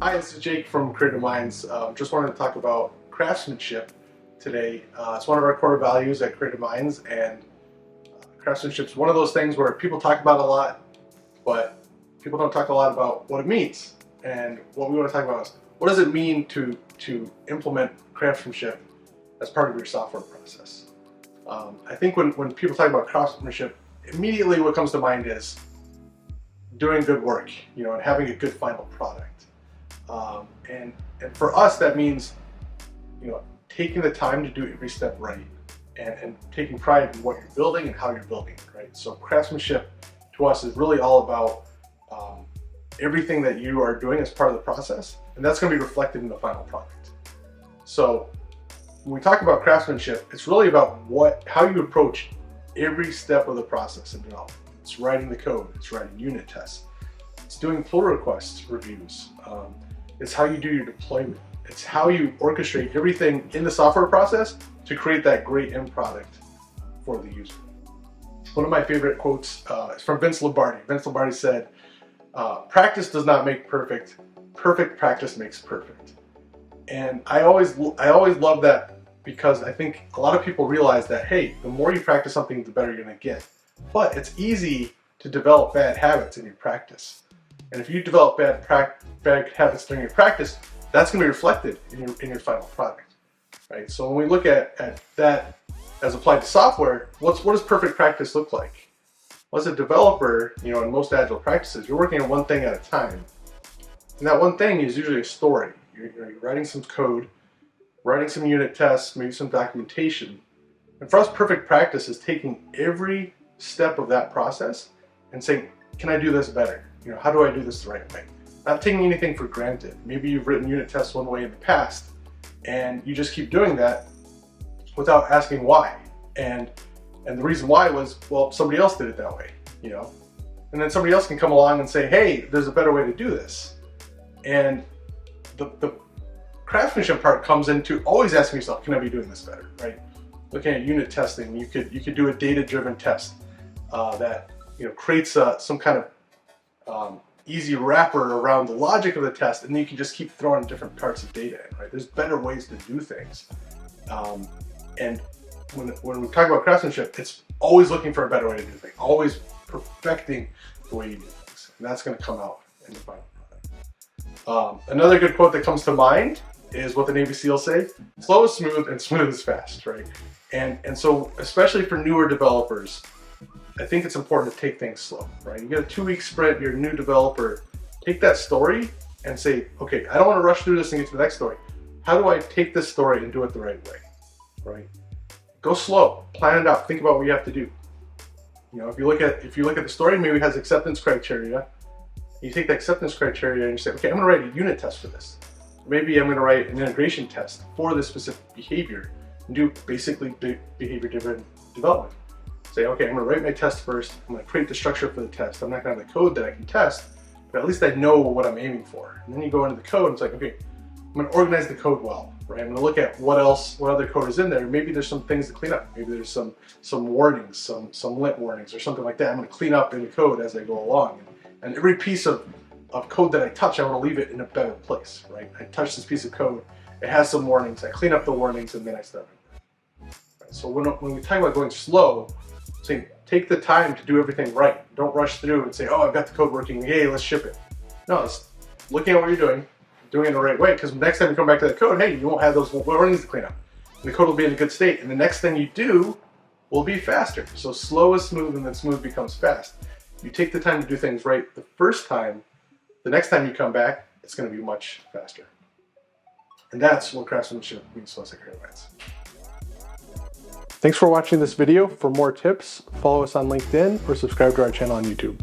Hi, this is Jake from Creative Minds. Just wanted to talk about craftsmanship today. It's one of our core values at Creative Minds, and craftsmanship is one of those things where people talk about a lot, but people don't talk a lot about what it means. And what we want to talk about is, what does it mean to implement craftsmanship as part of your software process? I think when people talk about craftsmanship, immediately what comes to mind is doing good work, and having a good final product. And for us, that means, taking the time to do every step right, and taking pride in what you're building and how you're building it, right? So craftsmanship to us is really all about everything that you are doing as part of the process, and that's going to be reflected in the final product. So when we talk about craftsmanship, it's really about how you approach every step of the process in development. It's writing the code, it's writing unit tests, it's doing pull request reviews, it's how you do your deployment, it's how you orchestrate everything in the software process to create that great end product for the user. One of my favorite quotes is from Vince Lombardi. Vince Lombardi said, "Practice does not make perfect, perfect practice makes perfect." And I always love that, because I think a lot of people realize that, hey, the more you practice something, the better you're going to get. But it's easy to develop bad habits in your practice. And if you develop bad habits during your practice, that's going to be reflected in your final product, right? So when we look at that as applied to software, what does perfect practice look like? Well, as a developer, in most agile practices, you're working on one thing at a time. And that one thing is usually a story. You're writing some code, writing some unit tests, maybe some documentation. And for us, perfect practice is taking every step of that process and saying, can I do this better? How do I do this the right way? Not taking anything for granted. Maybe you've written unit tests one way in the past, and you just keep doing that without asking why. And the reason why was, well, somebody else did it that way, And then somebody else can come along and say, hey, there's a better way to do this. And the craftsmanship part comes into always asking yourself, can I be doing this better, right? Looking at unit testing, you could do a data-driven test that creates some kind of easy wrapper around the logic of the test, and then you can just keep throwing different parts of data in, right? There's better ways to do things. And when we talk about craftsmanship, it's always looking for a better way to do things, always perfecting the way you do things, and that's going to come out in the final product. Another good quote that comes to mind is what the Navy SEALs say: slow is smooth and smooth is fast, right? And so, especially for newer developers, I think it's important to take things slow, right? You get a 2-week sprint, you're a new developer, take that story and say, okay, I don't want to rush through this and get to the next story. How do I take this story and do it the right way, right? Go slow, plan it out, think about what you have to do. If you look at the story, maybe it has acceptance criteria. You take the acceptance criteria and you say, okay, I'm going to write a unit test for this. Maybe I'm going to write an integration test for this specific behavior and do basically behavior-driven development. Say, okay, I'm going to write my test first. I'm going to create the structure for the test. I'm not going to have the code that I can test, but at least I know what I'm aiming for. And then you go into the code and it's like, okay, I'm going to organize the code well, right? I'm going to look at what other code is in there. Maybe there's some things to clean up. Maybe there's some warnings, some lit warnings or something like that. I'm going to clean up in the code as I go along. And every piece of code that I touch, I want to leave it in a better place, right? I touch this piece of code, it has some warnings, I clean up the warnings, and then I start. Right? So when we talk about going slow, saying take the time to do everything right. Don't rush through and say, oh, I've got the code working, hey, let's ship it. No, it's looking at what you're doing it the right way, because next time you come back to the code, hey, you won't have those warnings to clean up. And the code will be in a good state, and the next thing you do will be faster. So slow is smooth, and then smooth becomes fast. You take the time to do things right the first time, the next time you come back, it's going to be much faster. And that's what craftsmanship means to us at Creative Minds. Thanks for watching this video. For more tips, follow us on LinkedIn or subscribe to our channel on YouTube.